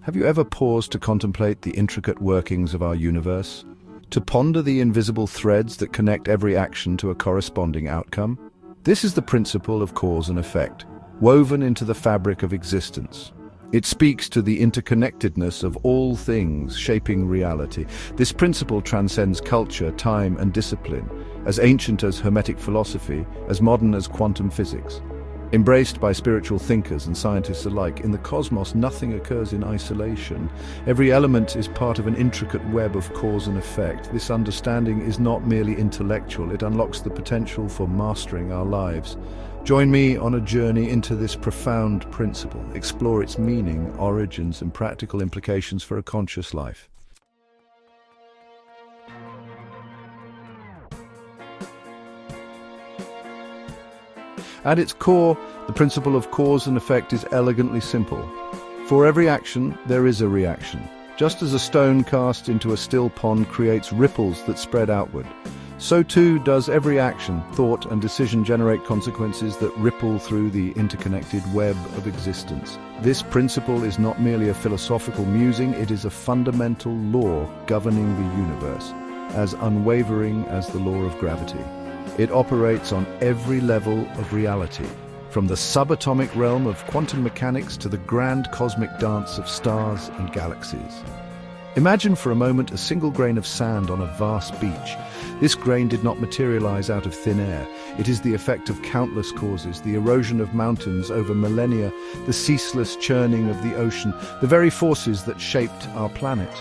Have you ever paused to contemplate the intricate workings of our universe? To ponder the invisible threads that connect every action to a corresponding outcome? This is the principle of cause and effect, woven into the fabric of existence. It speaks to the interconnectedness of all things shaping reality. This principle transcends culture, time, and discipline, as ancient as Hermetic philosophy, as modern as quantum physics. Embraced by spiritual thinkers and scientists alike, in the cosmos nothing occurs in isolation. Every element is part of an intricate web of cause and effect. This understanding is not merely intellectual, it unlocks the potential for mastering our lives. Join me on a journey into this profound principle, explore its meaning, origins, and practical implications for a conscious life. At its core, the principle of cause and effect is elegantly simple. For every action, there is a reaction. Just as a stone cast into a still pond creates ripples that spread outward, so too does every action, thought, and decision generate consequences that ripple through the interconnected web of existence. This principle is not merely a philosophical musing, it is a fundamental law governing the universe, as unwavering as the law of gravity. It operates on every level of reality, from the subatomic realm of quantum mechanics to the grand cosmic dance of stars and galaxies. Imagine for a moment a single grain of sand on a vast beach. This grain did not materialize out of thin air. It is the effect of countless causes, the erosion of mountains over millennia, the ceaseless churning of the ocean, the very forces that shaped our planet.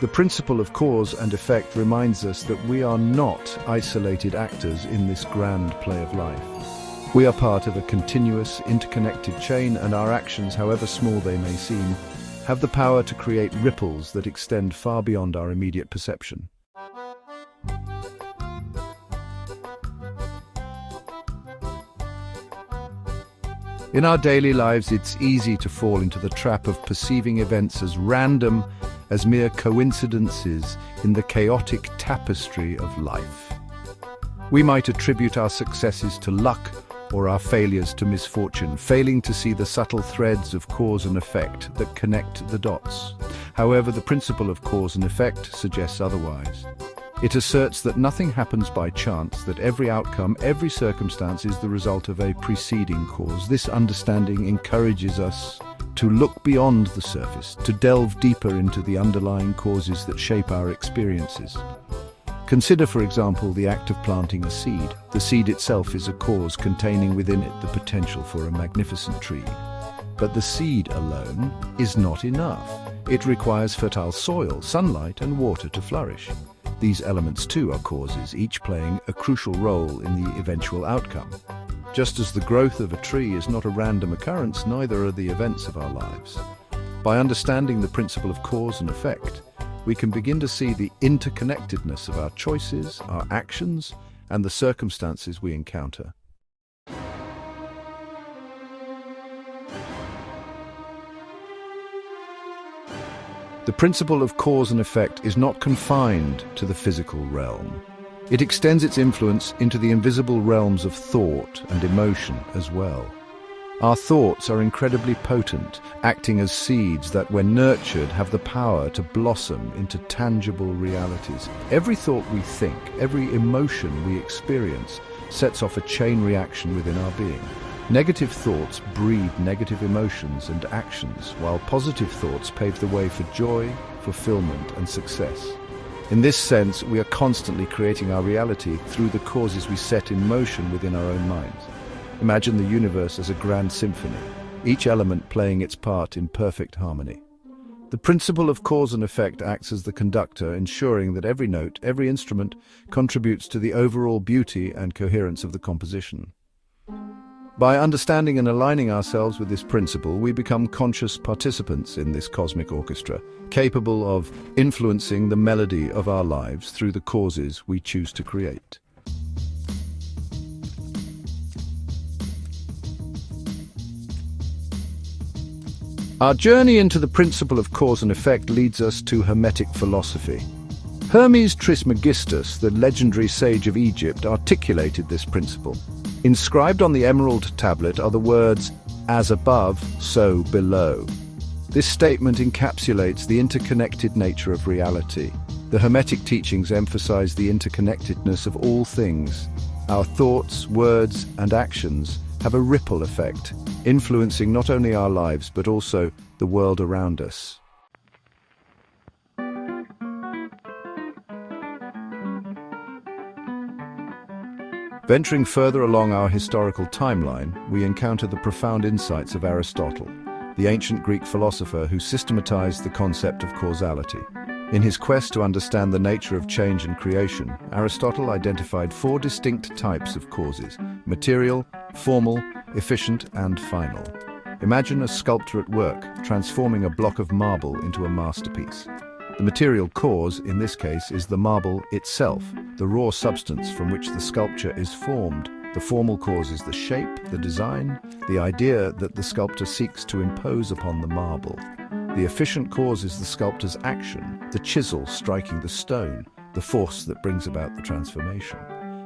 The principle of cause and effect reminds us that we are not isolated actors in this grand play of life. We are part of a continuous, interconnected chain, and our actions, however small they may seem, have the power to create ripples that extend far beyond our immediate perception. In our daily lives, it's easy to fall into the trap of perceiving events as random, as mere coincidences in the chaotic tapestry of life. We might attribute our successes to luck or our failures to misfortune, failing to see the subtle threads of cause and effect that connect the dots. However, the principle of cause and effect suggests otherwise. It asserts that nothing happens by chance, that every outcome, every circumstance is the result of a preceding cause. This understanding encourages us to look beyond the surface, to delve deeper into the underlying causes that shape our experiences. Consider, for example, the act of planting a seed. The seed itself is a cause containing within it the potential for a magnificent tree. But the seed alone is not enough. It requires fertile soil, sunlight, and water to flourish. These elements too are causes, each playing a crucial role in the eventual outcome. Just as the growth of a tree is not a random occurrence, neither are the events of our lives. By understanding the principle of cause and effect, we can begin to see the interconnectedness of our choices, our actions, and the circumstances we encounter. The principle of cause and effect is not confined to the physical realm. It extends its influence into the invisible realms of thought and emotion as well. Our thoughts are incredibly potent, acting as seeds that, when nurtured, have the power to blossom into tangible realities. Every thought we think, every emotion we experience, sets off a chain reaction within our being. Negative thoughts breed negative emotions and actions, while positive thoughts pave the way for joy, fulfillment, and success. In this sense, we are constantly creating our reality through the causes we set in motion within our own minds. Imagine the universe as a grand symphony, each element playing its part in perfect harmony. The principle of cause and effect acts as the conductor, ensuring that every note, every instrument, contributes to the overall beauty and coherence of the composition. By understanding and aligning ourselves with this principle, we become conscious participants in this cosmic orchestra, capable of influencing the melody of our lives through the causes we choose to create. Our journey into the principle of cause and effect leads us to Hermetic philosophy. Hermes Trismegistus, the legendary sage of Egypt, articulated this principle. Inscribed on the emerald tablet are the words, "As above, so below." This statement encapsulates the interconnected nature of reality. The Hermetic teachings emphasize the interconnectedness of all things. Our thoughts, words, and actions have a ripple effect, influencing not only our lives but also the world around us. Venturing further along our historical timeline, we encounter the profound insights of Aristotle, the ancient Greek philosopher who systematized the concept of causality. In his quest to understand the nature of change and creation, Aristotle identified 4 distinct types of causes: material, formal, efficient, and final. Imagine a sculptor at work, transforming a block of marble into a masterpiece. The material cause, in this case, is the marble itself, the raw substance from which the sculpture is formed. The formal cause is the shape, the design, the idea that the sculptor seeks to impose upon the marble. The efficient cause is the sculptor's action, the chisel striking the stone, the force that brings about the transformation.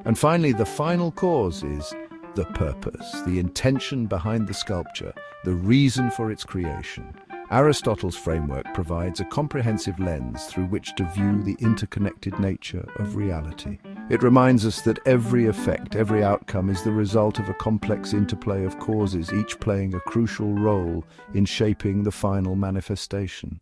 And finally, the final cause is the purpose, the intention behind the sculpture, the reason for its creation. Aristotle's framework provides a comprehensive lens through which to view the interconnected nature of reality. It reminds us that every effect, every outcome is the result of a complex interplay of causes, each playing a crucial role in shaping the final manifestation.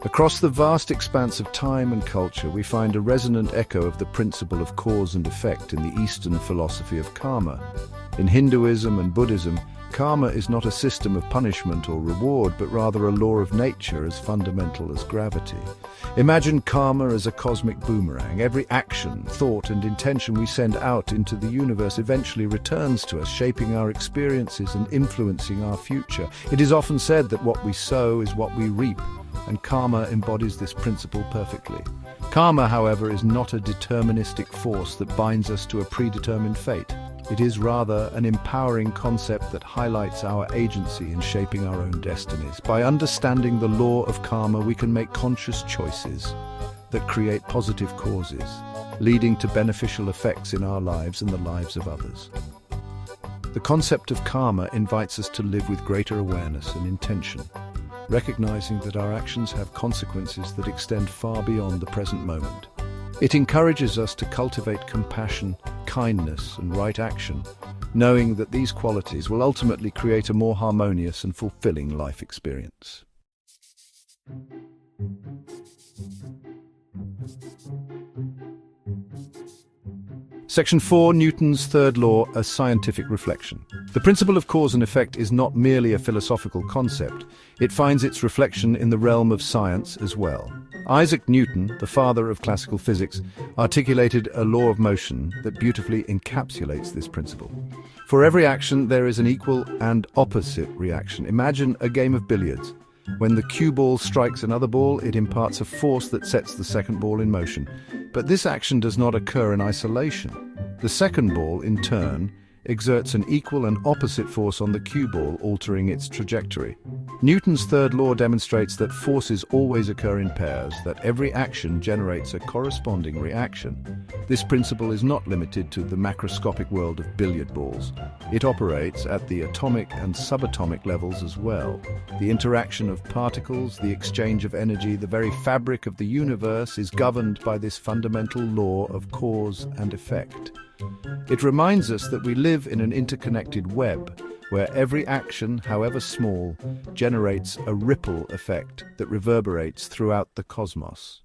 Across the vast expanse of time and culture, we find a resonant echo of the principle of cause and effect in the Eastern philosophy of karma. In Hinduism and Buddhism, karma is not a system of punishment or reward, but rather a law of nature as fundamental as gravity. Imagine karma as a cosmic boomerang. Every action, thought, and intention we send out into the universe eventually returns to us, shaping our experiences and influencing our future. It is often said that what we sow is what we reap, and karma embodies this principle perfectly. Karma, however, is not a deterministic force that binds us to a predetermined fate. It is rather an empowering concept that highlights our agency in shaping our own destinies. By understanding the law of karma, we can make conscious choices that create positive causes, leading to beneficial effects in our lives and the lives of others. The concept of karma invites us to live with greater awareness and intention, recognizing that our actions have consequences that extend far beyond the present moment. It encourages us to cultivate compassion, kindness, and right action, knowing that these qualities will ultimately create a more harmonious and fulfilling life experience. Section 4, Newton's third law, a scientific reflection. The principle of cause and effect is not merely a philosophical concept. It finds its reflection in the realm of science as well. Isaac Newton, the father of classical physics, articulated a law of motion that beautifully encapsulates this principle. For every action, there is an equal and opposite reaction. Imagine a game of billiards. When the cue ball strikes another ball, it imparts a force that sets the second ball in motion. But this action does not occur in isolation. The second ball, in turn, exerts an equal and opposite force on the cue ball, altering its trajectory. Newton's third law demonstrates that forces always occur in pairs, that every action generates a corresponding reaction. This principle is not limited to the macroscopic world of billiard balls. It operates at the atomic and subatomic levels as well. The interaction of particles, the exchange of energy, the very fabric of the universe is governed by this fundamental law of cause and effect. It reminds us that we live in an interconnected web, where every action, however small, generates a ripple effect that reverberates throughout the cosmos.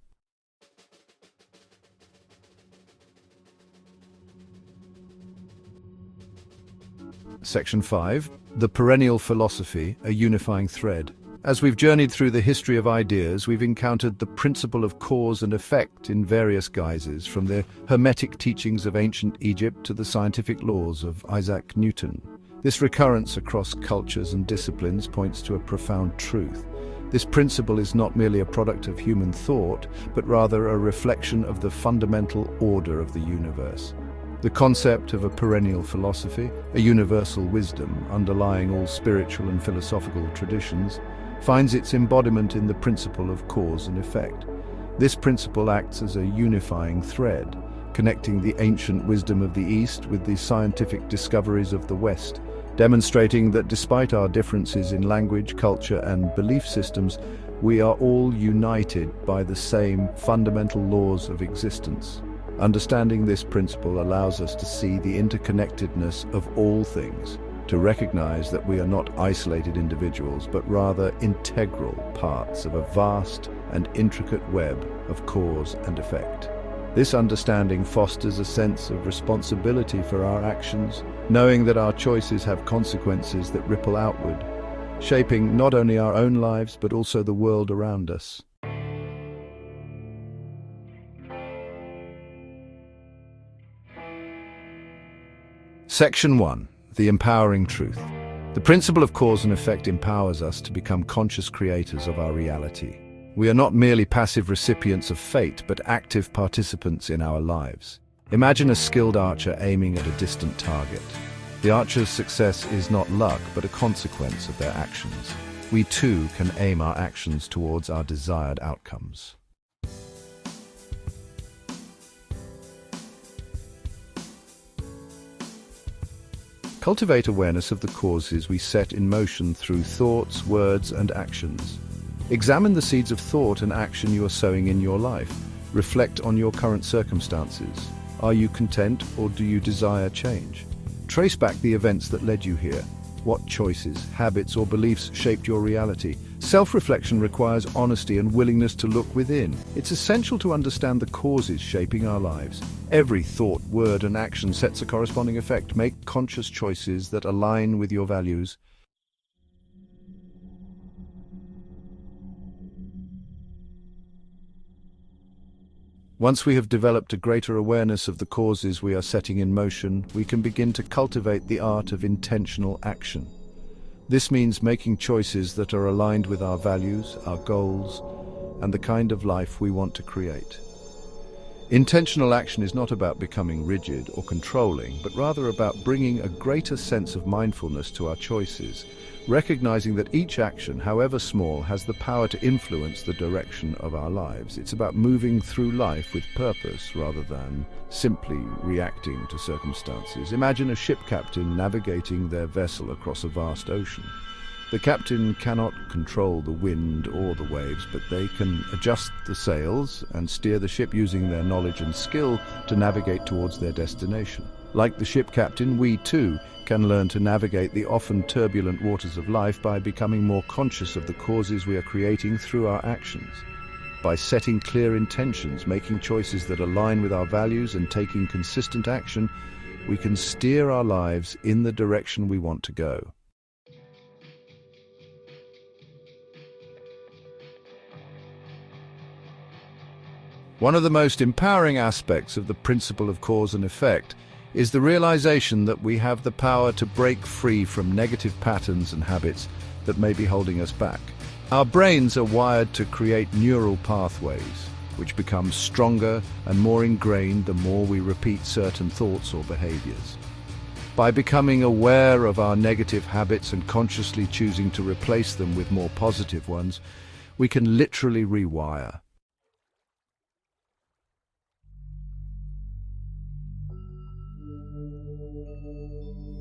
Section 5, the perennial philosophy, a unifying thread. As we've journeyed through the history of ideas, we've encountered the principle of cause and effect in various guises, from the Hermetic teachings of ancient Egypt to the scientific laws of Isaac Newton. This recurrence across cultures and disciplines points to a profound truth. This principle is not merely a product of human thought, but rather a reflection of the fundamental order of the universe. The concept of a perennial philosophy, a universal wisdom underlying all spiritual and philosophical traditions, finds its embodiment in the principle of cause and effect. This principle acts as a unifying thread, connecting the ancient wisdom of the East with the scientific discoveries of the West, demonstrating that despite our differences in language, culture, and belief systems, we are all united by the same fundamental laws of existence. Understanding this principle allows us to see the interconnectedness of all things, to recognize that we are not isolated individuals, but rather integral parts of a vast and intricate web of cause and effect. This understanding fosters a sense of responsibility for our actions, knowing that our choices have consequences that ripple outward, shaping not only our own lives but also the world around us. Section 1. The empowering truth. The principle of cause and effect empowers us to become conscious creators of our reality. We are not merely passive recipients of fate, but active participants in our lives. Imagine a skilled archer aiming at a distant target. The archer's success is not luck, but a consequence of their actions. We too can aim our actions towards our desired outcomes. Cultivate awareness of the causes we set in motion through thoughts, words, and actions. Examine the seeds of thought and action you are sowing in your life. Reflect on your current circumstances. Are you content, or do you desire change? Trace back the events that led you here. What choices, habits, or beliefs shaped your reality? Self-reflection requires honesty and willingness to look within. It's essential to understand the causes shaping our lives. Every thought, word, and action sets a corresponding effect. Make conscious choices that align with your values. Once we have developed a greater awareness of the causes we are setting in motion, we can begin to cultivate the art of intentional action. This means making choices that are aligned with our values, our goals, and the kind of life we want to create. Intentional action is not about becoming rigid or controlling, but rather about bringing a greater sense of mindfulness to our choices, recognizing that each action, however small, has the power to influence the direction of our lives. It's about moving through life with purpose rather than simply reacting to circumstances. Imagine a ship captain navigating their vessel across a vast ocean. The captain cannot control the wind or the waves, but they can adjust the sails and steer the ship using their knowledge and skill to navigate towards their destination. Like the ship captain, we too can learn to navigate the often turbulent waters of life by becoming more conscious of the causes we are creating through our actions. By setting clear intentions, making choices that align with our values, and taking consistent action, we can steer our lives in the direction we want to go. One of the most empowering aspects of the principle of cause and effect is the realization that we have the power to break free from negative patterns and habits that may be holding us back. Our brains are wired to create neural pathways, which become stronger and more ingrained the more we repeat certain thoughts or behaviors. By becoming aware of our negative habits and consciously choosing to replace them with more positive ones, we can literally rewire.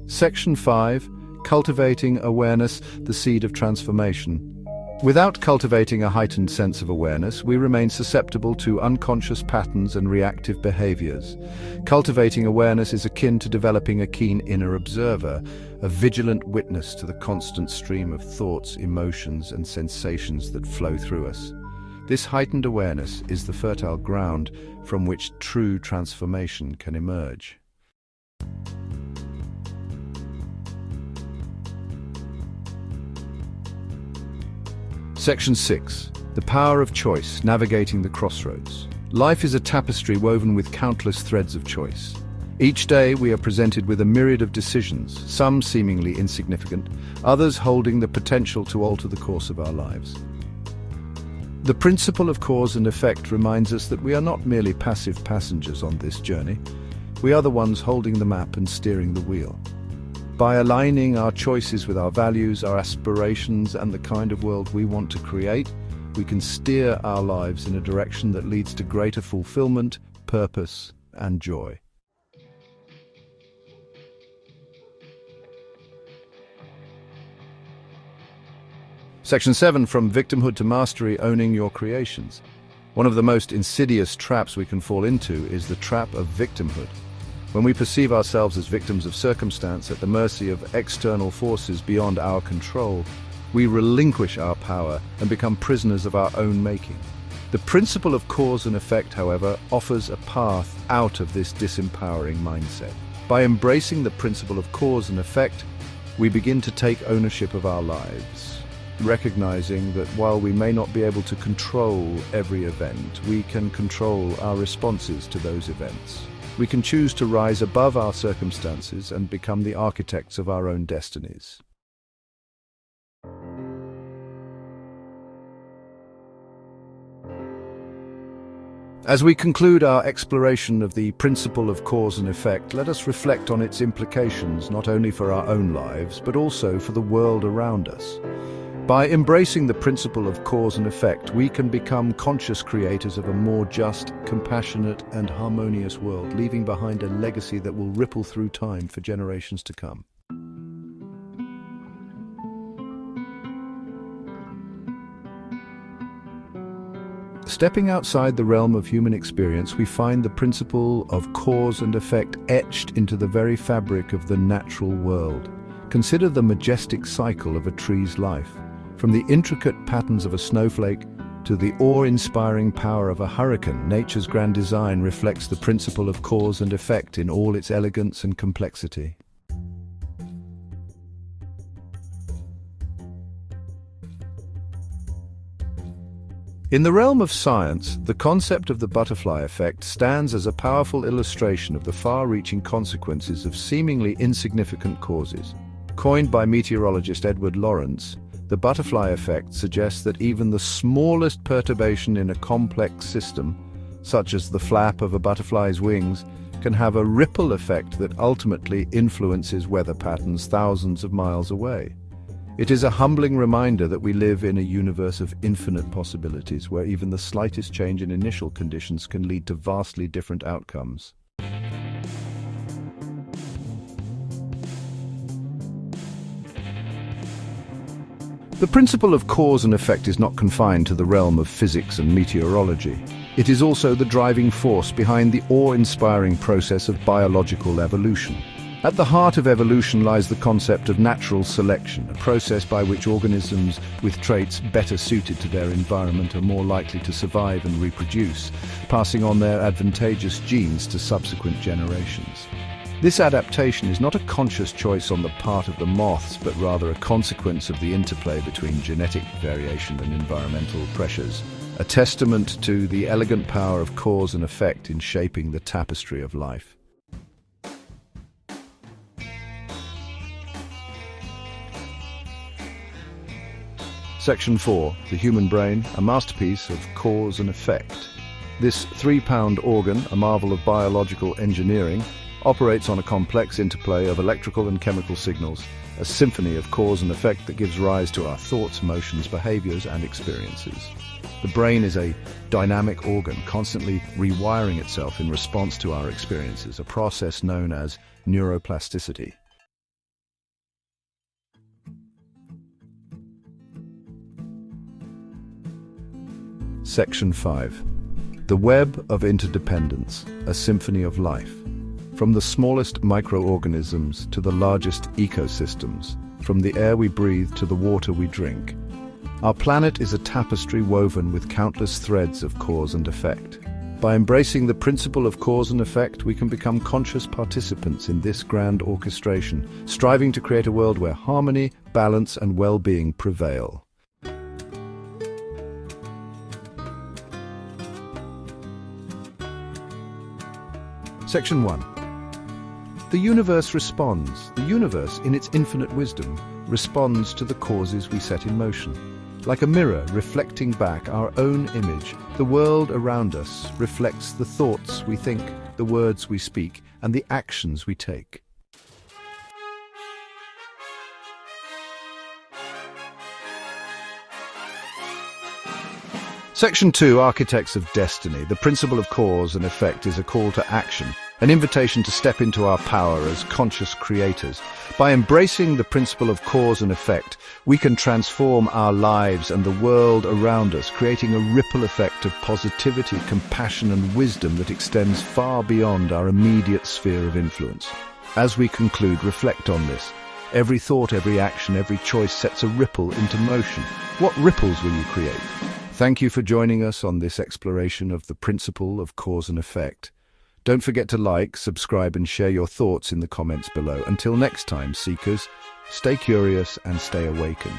Section 5. Cultivating awareness, the seed of transformation. Without cultivating a heightened sense of awareness, we remain susceptible to unconscious patterns and reactive behaviors. Cultivating awareness is akin to developing a keen inner observer, a vigilant witness to the constant stream of thoughts, emotions, and sensations that flow through us. This heightened awareness is the fertile ground from which true transformation can emerge. Section 6. The power of choice, navigating the crossroads. Life is a tapestry woven with countless threads of choice. Each day we are presented with a myriad of decisions, some seemingly insignificant, others holding the potential to alter the course of our lives. The principle of cause and effect reminds us that we are not merely passive passengers on this journey. We are the ones holding the map and steering the wheel. By aligning our choices with our values, our aspirations, and the kind of world we want to create, we can steer our lives in a direction that leads to greater fulfillment, purpose, and joy. Section 7, from victimhood to mastery, owning your creations. One of the most insidious traps we can fall into is the trap of victimhood. When we perceive ourselves as victims of circumstance at the mercy of external forces beyond our control, we relinquish our power and become prisoners of our own making. The principle of cause and effect, however, offers a path out of this disempowering mindset. By embracing the principle of cause and effect, we begin to take ownership of our lives, recognizing that while we may not be able to control every event, we can control our responses to those events. We can choose to rise above our circumstances and become the architects of our own destinies. As we conclude our exploration of the principle of cause and effect, let us reflect on its implications not only for our own lives, but also for the world around us. By embracing the principle of cause and effect, we can become conscious creators of a more just, compassionate, and harmonious world, leaving behind a legacy that will ripple through time for generations to come. Stepping outside the realm of human experience, we find the principle of cause and effect etched into the very fabric of the natural world. Consider the majestic cycle of a tree's life. From the intricate patterns of a snowflake to the awe-inspiring power of a hurricane, nature's grand design reflects the principle of cause and effect in all its elegance and complexity. In the realm of science, the concept of the butterfly effect stands as a powerful illustration of the far-reaching consequences of seemingly insignificant causes. Coined by meteorologist Edward Lorenz, the butterfly effect suggests that even the smallest perturbation in a complex system, such as the flap of a butterfly's wings, can have a ripple effect that ultimately influences weather patterns thousands of miles away. It is a humbling reminder that we live in a universe of infinite possibilities, where even the slightest change in initial conditions can lead to vastly different outcomes. The principle of cause and effect is not confined to the realm of physics and meteorology. It is also the driving force behind the awe-inspiring process of biological evolution. At the heart of evolution lies the concept of natural selection, a process by which organisms with traits better suited to their environment are more likely to survive and reproduce, passing on their advantageous genes to subsequent generations. This adaptation is not a conscious choice on the part of the moths, but rather a consequence of the interplay between genetic variation and environmental pressures, a testament to the elegant power of cause and effect in shaping the tapestry of life. Section 4. The human brain, a masterpiece of cause and effect. This 3-pound organ, a marvel of biological engineering, operates on a complex interplay of electrical and chemical signals, a symphony of cause and effect that gives rise to our thoughts, emotions, behaviors, and experiences. The brain is a dynamic organ, constantly rewiring itself in response to our experiences, a process known as neuroplasticity. Section 5. The web of interdependence, a symphony of life. From the smallest microorganisms to the largest ecosystems, from the air we breathe to the water we drink, our planet is a tapestry woven with countless threads of cause and effect. By embracing the principle of cause and effect, we can become conscious participants in this grand orchestration, striving to create a world where harmony, balance, and well-being prevail. Section 1. The universe responds. The universe, in its infinite wisdom, responds to the causes we set in motion. Like a mirror reflecting back our own image, the world around us reflects the thoughts we think, the words we speak, and the actions we take. Section 2, Architects of Destiny. The principle of cause and effect is a call to action, an invitation to step into our power as conscious creators. By embracing the principle of cause and effect, we can transform our lives and the world around us, creating a ripple effect of positivity, compassion, and wisdom that extends far beyond our immediate sphere of influence. As we conclude, reflect on this. Every thought, every action, every choice sets a ripple into motion. What ripples will you create? Thank you for joining us on this exploration of the principle of cause and effect. Don't forget to like, subscribe, and share your thoughts in the comments below. Until next time, seekers, stay curious and stay awakened.